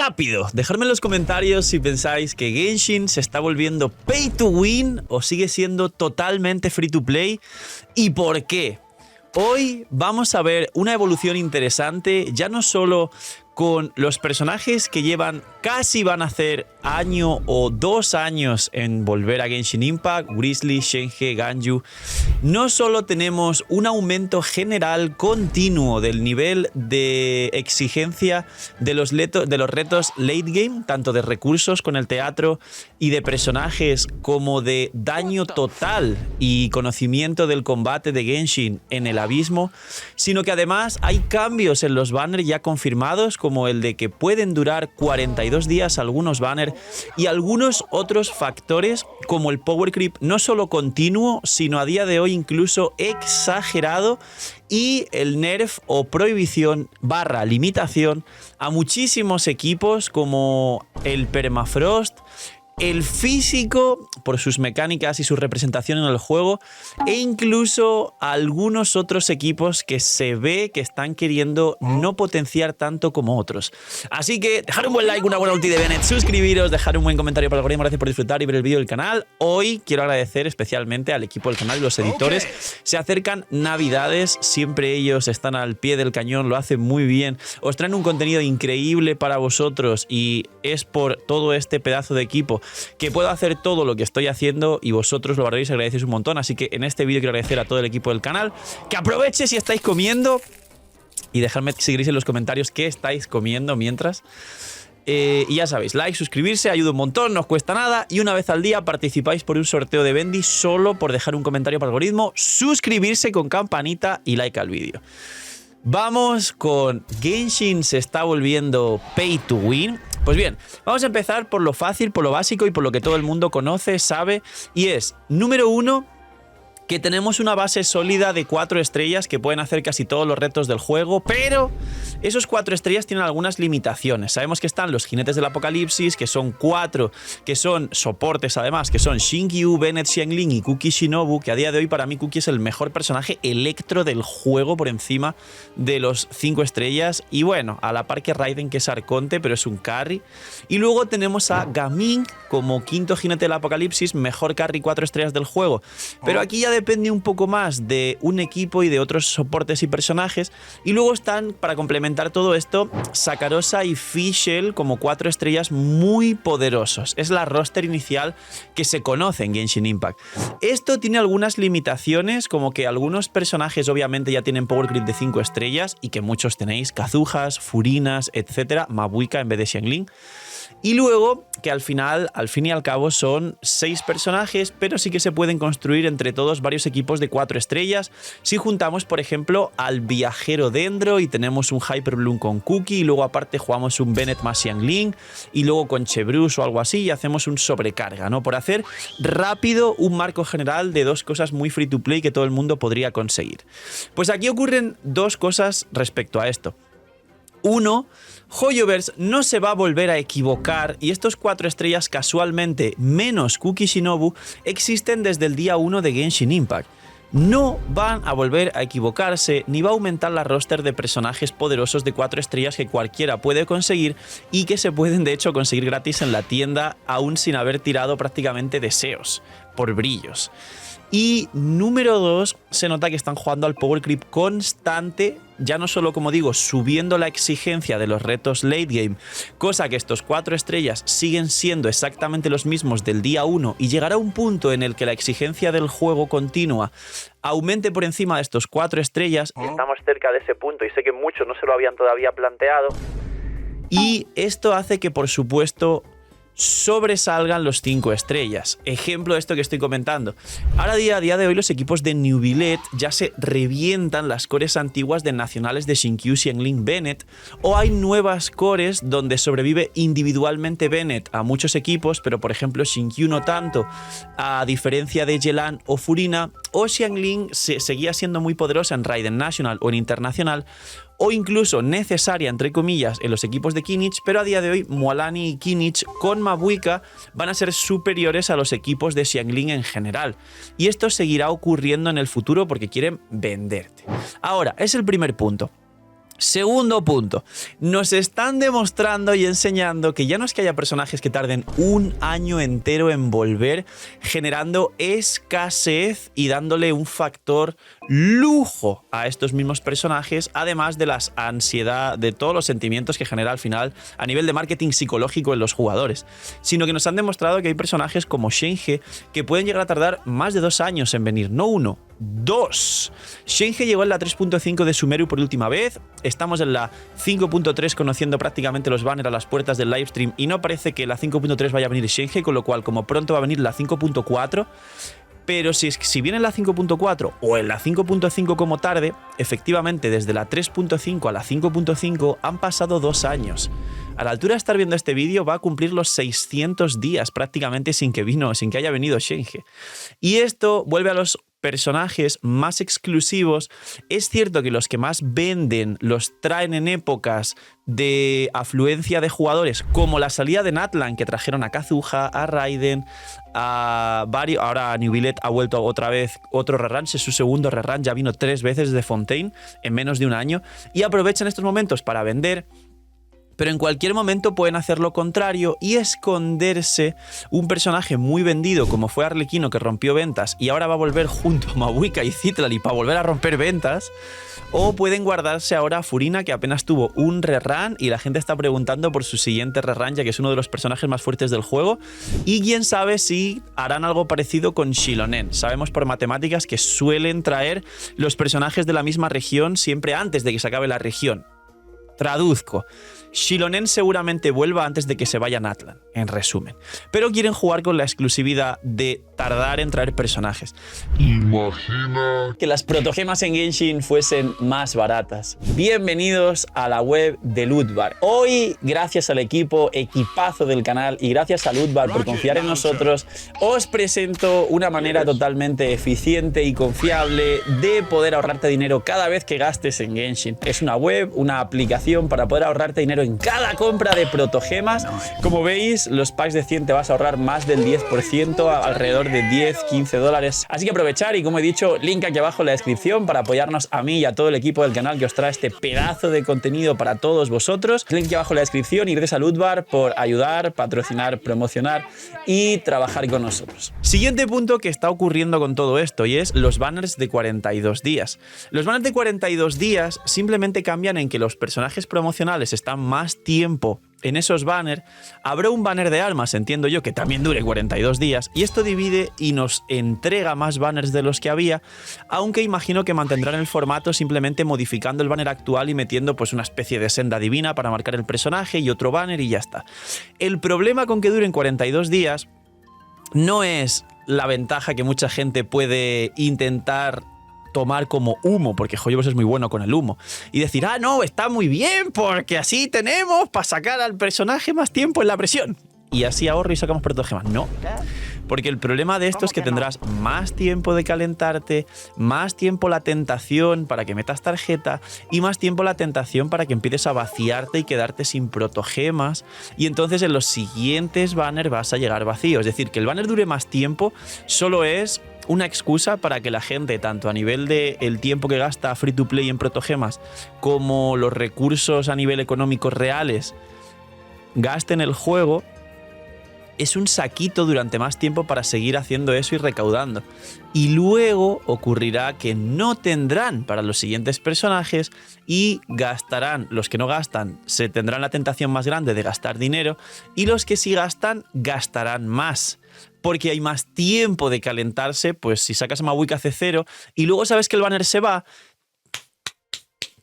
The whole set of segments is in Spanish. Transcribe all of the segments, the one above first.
rápido, dejadme en los comentarios si pensáis que Genshin se está volviendo pay to win o sigue siendo totalmente free to play y por qué. Hoy vamos a ver una evolución interesante, ya no solo con los personajes que casi van a hacer año o 2 años en volver a Genshin Impact, Grizzly, Shenhe, Ganyu. No solo tenemos un aumento general continuo del nivel de exigencia de los retos late game, tanto de recursos con el teatro y de personajes como de daño total y conocimiento del combate de Genshin en el abismo, sino que además hay cambios en los banners ya confirmados, como el de que pueden durar 42 días algunos banners y algunos otros factores como el power creep no solo continuo, sino a día de hoy incluso exagerado, y el nerf o prohibición / limitación a muchísimos equipos como el permafrost, el físico por sus mecánicas y su representación en el juego, e incluso algunos otros equipos que se ve que están queriendo no potenciar tanto como otros. Así que dejar un buen like, una buena ulti de Bennett, suscribiros, dejar un buen comentario para el algoritmo. Gracias por disfrutar y ver el vídeo del canal. Hoy quiero agradecer especialmente al equipo del canal y los editores. Se acercan navidades, siempre ellos están al pie del cañón, lo hacen muy bien, os traen un contenido increíble para vosotros y es por todo este pedazo de equipo que puedo hacer todo lo que estoy haciendo y vosotros lo valoréis y agradecéis un montón. Así que en este vídeo quiero agradecer a todo el equipo del canal, que aproveche si estáis comiendo y dejadme seguiréis en los comentarios qué estáis comiendo mientras. Y ya sabéis, like, suscribirse, ayuda un montón, no os cuesta nada, y una vez al día participáis por un sorteo de Bendy solo por dejar un comentario para el algoritmo, suscribirse con campanita y like al vídeo. Vamos con Genshin se está volviendo pay to win. Pues bien, vamos a empezar por lo fácil, por lo básico y por lo que todo el mundo conoce, sabe, y es, número 1, que tenemos una base sólida de 4 estrellas que pueden hacer casi todos los retos del juego, pero esos 4 estrellas tienen algunas limitaciones. Sabemos que están los jinetes del apocalipsis, que son 4, que son soportes además, que son Xingqiu, Bennett, Xiangling y Kuki Shinobu, que a día de hoy para mí Kuki es el mejor personaje electro del juego por encima de los 5 estrellas, y bueno, a la par que Raiden, que es Arconte, pero es un carry. Y luego tenemos a Gaming como quinto jinete del apocalipsis, mejor carry 4 estrellas del juego, pero aquí ya depende un poco más de un equipo y de otros soportes y personajes. Y luego están, para complementar todo esto, Sakarosa y Fischl como 4 estrellas muy poderosos. Es la roster inicial que se conoce en Genshin Impact. Esto tiene algunas limitaciones, como que algunos personajes obviamente ya tienen power creep de 5 estrellas y que muchos tenéis, Kazuhas, Furinas, etcétera, Mabuika en vez de Xiangling. Y luego, que al fin y al cabo son 6 personajes, pero sí que se pueden construir entre todos varios equipos de 4 estrellas. Si juntamos, por ejemplo, al viajero Dendro y tenemos un Hyper Bloom con Kuki, y luego aparte jugamos un Bennett más Xiangling, y luego con Chebrus o algo así, y hacemos un sobrecarga, ¿no? Por hacer rápido un marco general de 2 cosas muy free to play que todo el mundo podría conseguir. Pues aquí ocurren 2 cosas respecto a esto. 1, Hoyoverse no se va a volver a equivocar y estos 4 estrellas casualmente, menos Kuki Shinobu, existen desde el día 1 de Genshin Impact. No van a volver a equivocarse ni va a aumentar la roster de personajes poderosos de 4 estrellas que cualquiera puede conseguir y que se pueden de hecho conseguir gratis en la tienda aún sin haber tirado prácticamente deseos por brillos. Y número 2, se nota que están jugando al power creep constante, ya no solo, como digo, subiendo la exigencia de los retos late game, cosa que estos 4 estrellas siguen siendo exactamente los mismos del día 1 y llegará un punto en el que la exigencia del juego continua aumente por encima de estos 4 estrellas. Estamos cerca de ese punto y sé que muchos no se lo habían todavía planteado. Y esto hace que, por supuesto, sobresalgan los 5 estrellas. Ejemplo de esto que estoy comentando. Ahora a día de hoy los equipos de New Billet ya se revientan las cores antiguas de nacionales de Xingqiu, Xiangling, Bennett, o hay nuevas cores donde sobrevive individualmente Bennett a muchos equipos, pero por ejemplo Xingqiu no tanto, a diferencia de Yelan o Furina, o Xiangling seguía siendo muy poderosa en Raiden National o en Internacional, o incluso necesaria, entre comillas, en los equipos de Kinich, pero a día de hoy Mualani y Kinich con Mabuika van a ser superiores a los equipos de Xiangling en general. Y esto seguirá ocurriendo en el futuro porque quieren venderte. Ahora, es el primer punto. Segundo punto, nos están demostrando y enseñando que ya no es que haya personajes que tarden un año entero en volver, generando escasez y dándole un factor lujo a estos mismos personajes, además de la ansiedad, de todos los sentimientos que genera al final a nivel de marketing psicológico en los jugadores, sino que nos han demostrado que hay personajes como Shenhe que pueden llegar a tardar más de 2 años en venir, no 1, 2. Shenhe llegó en la 3.5 de Sumeru por última vez. Estamos en la 5.3 conociendo prácticamente los banners a las puertas del livestream y no parece que la 5.3 vaya a venir Shenhe, con lo cual como pronto va a venir la 5.4. Pero si viene en la 5.4 o en la 5.5 como tarde, efectivamente desde la 3.5 a la 5.5 han pasado 2 años. A la altura de estar viendo este vídeo va a cumplir los 600 días prácticamente sin que haya venido Shenhe. Y esto vuelve a los personajes más exclusivos. Es cierto que los que más venden los traen en épocas de afluencia de jugadores, como la salida de Natlan, que trajeron a Kazuha, a Raiden, a varios. Ahora a New Billet ha vuelto otra vez otro rerun, es su segundo rerun, ya vino 3 veces de Fontaine en menos de un año, y aprovechan estos momentos para vender. Pero en cualquier momento pueden hacer lo contrario y esconderse un personaje muy vendido como fue Arlequino, que rompió ventas y ahora va a volver junto a Mabuika y Citlali para volver a romper ventas. O pueden guardarse ahora a Furina, que apenas tuvo un rerun y la gente está preguntando por su siguiente rerun, ya que es uno de los personajes más fuertes del juego. Y quién sabe si harán algo parecido con Xilonen. Sabemos por matemáticas que suelen traer los personajes de la misma región siempre antes de que se acabe la región. Traduzco. Xilonen seguramente vuelva antes de que se vaya Natlan, en resumen. Pero quieren jugar con la exclusividad de tardar en traer personajes. Imagina que las protogemas en Genshin fuesen más baratas. Bienvenidos a la web de Lootbar. Hoy, gracias al equipazo del canal y gracias a Lootbar por confiar en nosotros, os presento una manera totalmente eficiente y confiable de poder ahorrarte dinero cada vez que gastes en Genshin. Es una web, una aplicación para poder ahorrarte dinero en cada compra de protogemas. Como veis, los packs de 100 te vas a ahorrar más del 10%, alrededor de 10, 15 dólares. Así que aprovechar y, como he dicho, link aquí abajo en la descripción para apoyarnos a mí y a todo el equipo del canal que os trae este pedazo de contenido para todos vosotros. Link aquí abajo en la descripción y gracias a Lootbar por ayudar, patrocinar, promocionar y trabajar con nosotros. Siguiente punto que está ocurriendo con todo esto y es los banners de 42 días. Los banners de 42 días simplemente cambian en que los personajes promocionales están más tiempo en esos banners. Habrá un banner de armas, entiendo yo, que también dure 42 días, y esto divide y nos entrega más banners de los que había, aunque imagino que mantendrán el formato simplemente modificando el banner actual y metiendo pues una especie de senda divina para marcar el personaje y otro banner y ya está. El problema con que duren 42 días no es la ventaja que mucha gente puede intentar tomar como humo, porque Joyobos es muy bueno con el humo, y decir, ah, no, está muy bien, porque así tenemos para sacar al personaje más tiempo en la presión. Y así ahorro y sacamos protogemas. No, porque el problema de esto es que tendrás más tiempo de calentarte, más tiempo la tentación para que metas tarjeta y más tiempo la tentación para que empieces a vaciarte y quedarte sin protogemas, y entonces en los siguientes banners vas a llegar vacío. Es decir, que el banner dure más tiempo solo es una excusa para que la gente, tanto a nivel de el tiempo que gasta free to play en protogemas como los recursos a nivel económico reales, gasten el juego. Es un saquito durante más tiempo para seguir haciendo eso y recaudando. Y luego ocurrirá que no tendrán para los siguientes personajes y gastarán. Los que no gastan se tendrán la tentación más grande de gastar dinero, y los que sí gastan gastarán más, porque hay más tiempo de calentarse. Pues si sacas a Mabuika C0 y luego sabes que el banner se va,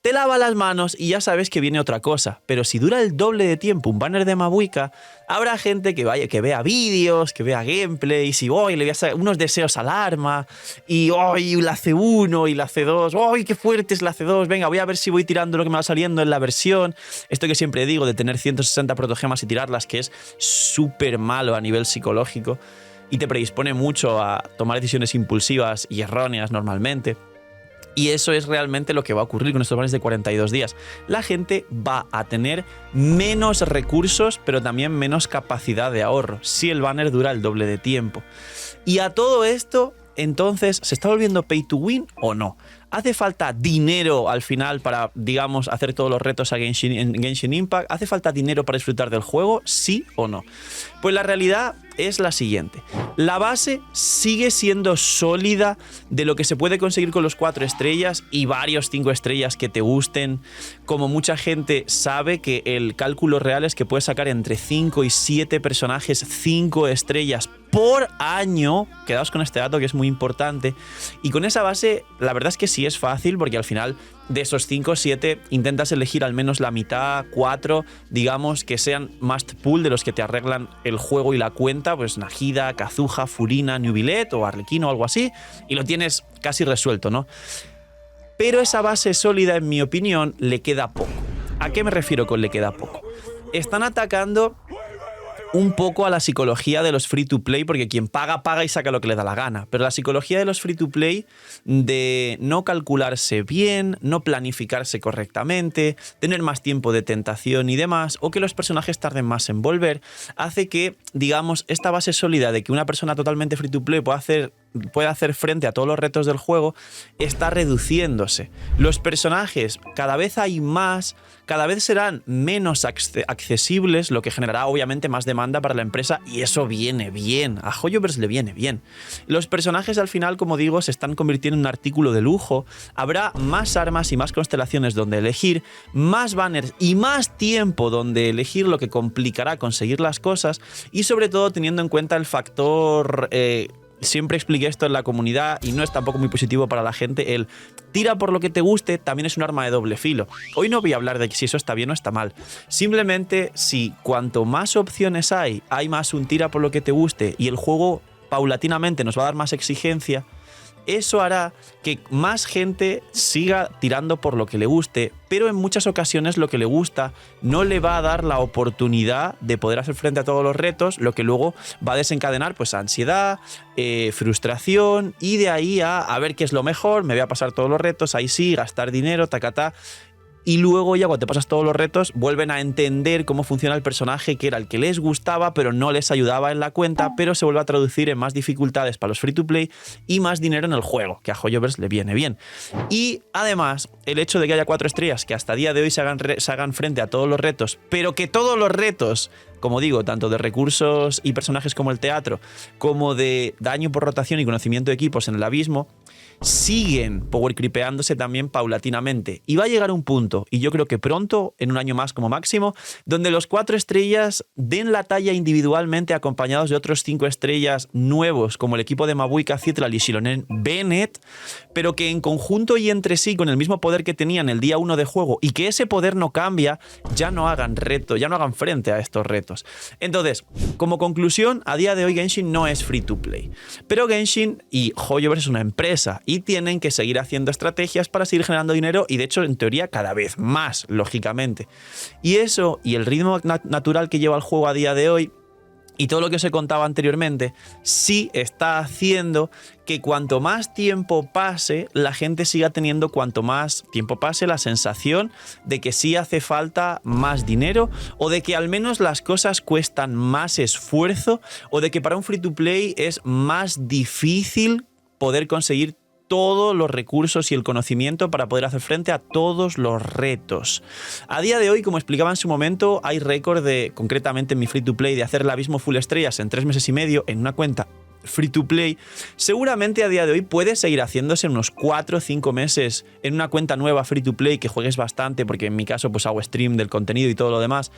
te lava las manos y ya sabes que viene otra cosa. Pero si dura el doble de tiempo un banner de Mabuika, habrá gente que vea vídeos, que vea gameplays y le voy a hacer unos deseos al arma y la C1 y la C2, qué fuerte es la C2, venga, voy a ver si voy tirando lo que me va saliendo en la versión. Esto que siempre digo de tener 160 protogemas y tirarlas, que es súper malo a nivel psicológico y te predispone mucho a tomar decisiones impulsivas y erróneas normalmente. Y eso es realmente lo que va a ocurrir con estos banners de 42 días. La gente va a tener menos recursos, pero también menos capacidad de ahorro, si el banner dura el doble de tiempo. Y a todo esto, entonces, ¿se está volviendo pay to win o no? ¿Hace falta dinero al final para, digamos, hacer todos los retos en Genshin Impact? ¿Hace falta dinero para disfrutar del juego? ¿Sí o no? Pues la realidad es la siguiente. La base sigue siendo sólida de lo que se puede conseguir con los 4 estrellas y varios 5 estrellas que te gusten. Como mucha gente sabe que el cálculo real es que puedes sacar entre 5 y 7 personajes 5 estrellas por año. Quedaos con este dato que es muy importante. Y con esa base, la verdad es que sí es fácil, porque al final de esos 5 o 7 intentas elegir al menos la mitad, 4, digamos, que sean must pull, de los que te arreglan el juego y la cuenta, pues Nahida, Kazuha, Furina, Newvillet o Arlequino o algo así, y lo tienes casi resuelto, ¿no? Pero esa base sólida, en mi opinión, le queda poco. ¿A qué me refiero con le queda poco? Están atacando un poco a la psicología de los free to play, porque quien paga, paga y saca lo que le da la gana. Pero la psicología de los free to play, de no calcularse bien, no planificarse correctamente, tener más tiempo de tentación y demás, o que los personajes tarden más en volver, hace que, digamos, esta base sólida de que una persona totalmente free to play puede hacer frente a todos los retos del juego, está reduciéndose. Los personajes cada vez hay más, cada vez serán menos accesibles, lo que generará obviamente más demanda para la empresa, y eso viene bien, a Hoyoverse le viene bien. Los personajes al final, como digo, se están convirtiendo en un artículo de lujo, habrá más armas y más constelaciones donde elegir, más banners y más tiempo donde elegir, lo que complicará conseguir las cosas, y sobre todo teniendo en cuenta el factor... siempre expliqué esto en la comunidad y no es tampoco muy positivo para la gente, el tira por lo que te guste también es un arma de doble filo. Hoy no voy a hablar de si eso está bien o está mal. Simplemente, si cuanto más opciones hay más un tira por lo que te guste y el juego paulatinamente nos va a dar más exigencia, eso hará que más gente siga tirando por lo que le guste, pero en muchas ocasiones lo que le gusta no le va a dar la oportunidad de poder hacer frente a todos los retos, lo que luego va a desencadenar pues ansiedad, frustración, y de ahí a ver qué es lo mejor, me voy a pasar todos los retos, ahí sí, gastar dinero, tacatá. Y luego ya cuando te pasas todos los retos vuelven a entender cómo funciona el personaje, que era el que les gustaba pero no les ayudaba en la cuenta, pero se vuelve a traducir en más dificultades para los free to play y más dinero en el juego, que a Hoyoverse le viene bien. Y además el hecho de que haya 4 estrellas que hasta día de hoy se hagan frente a todos los retos, pero que todos los retos, como digo, tanto de recursos y personajes como el teatro, como de daño por rotación y conocimiento de equipos en el abismo, siguen power creepeándose también paulatinamente. Y va a llegar un punto, y yo creo que pronto, en un año más como máximo, donde los 4 estrellas den la talla individualmente acompañados de otros 5 estrellas nuevos, como el equipo de Mabui Cathedral y Shilonen Bennett, pero que en conjunto y entre sí, con el mismo poder que tenían el día 1 de juego, y que ese poder no cambia, ya no hagan frente a estos retos. Entonces, como conclusión, a día de hoy Genshin no es free to play. Pero Genshin y Hoyoverse es una empresa y tienen que seguir haciendo estrategias para seguir generando dinero, y de hecho, en teoría, cada vez más, lógicamente. Y eso, y el ritmo natural que lleva el juego a día de hoy, y todo lo que os he contado anteriormente, sí está haciendo que cuanto más tiempo pase, la gente siga teniendo, cuanto más tiempo pase, la sensación de que sí hace falta más dinero, o de que al menos las cosas cuestan más esfuerzo, o de que para un free to play es más difícil poder conseguir todos los recursos y el conocimiento para poder hacer frente a todos los retos. A día de hoy, como explicaba en su momento, hay récord concretamente en mi free to play, de hacer el abismo full estrellas en 3 meses y medio en una cuenta free to play. Seguramente a día de hoy puede seguir haciéndose en unos 4 o 5 meses en una cuenta nueva free to play, que juegues bastante, porque en mi caso pues hago stream del contenido y todo lo demás.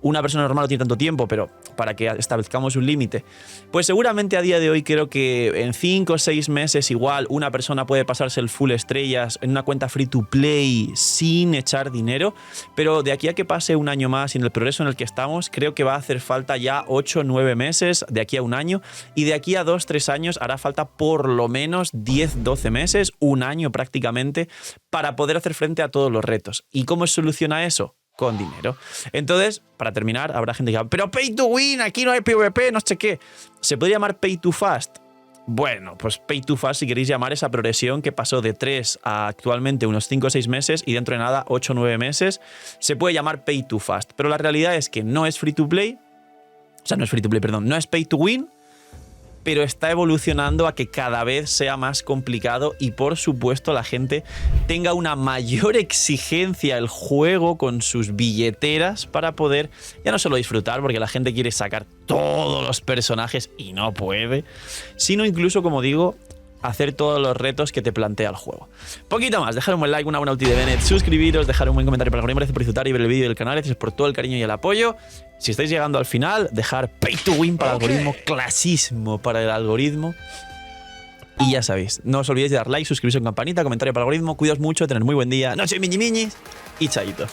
Una persona normal no tiene tanto tiempo, pero para que establezcamos un límite, pues seguramente a día de hoy creo que en 5 o 6 meses igual una persona puede pasarse el full estrellas en una cuenta free to play sin echar dinero. Pero de aquí a que pase un año más y en el progreso en el que estamos, creo que va a hacer falta ya 8 o 9 meses, de aquí a un año, y de aquí a 2 o 3 años hará falta por lo menos 10 12 meses, un año prácticamente, para poder hacer frente a todos los retos. ¿Y cómo se soluciona eso? Con dinero. Entonces, para terminar, habrá gente que diga, pero pay to win, aquí no hay PvP, no sé qué. ¿Se puede llamar pay to fast? Bueno, pues pay to fast, si queréis llamar esa progresión que pasó de 3 a actualmente unos 5 o 6 meses y dentro de nada 8 o 9 meses, se puede llamar pay to fast. Pero la realidad es que no es free to play, o sea, no es free to play, perdón, no es pay to win, pero está evolucionando a que cada vez sea más complicado y por supuesto la gente tenga una mayor exigencia al juego con sus billeteras para poder ya no solo disfrutar, porque la gente quiere sacar todos los personajes y no puede, sino incluso, como digo, hacer todos los retos que te plantea el juego. Poquito más, dejar un buen like, una buena ulti de Bennett, suscribiros, dejar un buen comentario para el algoritmo, gracias por disfrutar y ver el vídeo del canal, gracias por todo el cariño y el apoyo. Si estáis llegando al final, dejar pay to win para el algoritmo, clasismo para el algoritmo. Y ya sabéis, no os olvidéis de dar like, suscribiros en campanita, comentario para el algoritmo, cuidaos mucho, tener muy buen día, noche miñi miñis y chaito.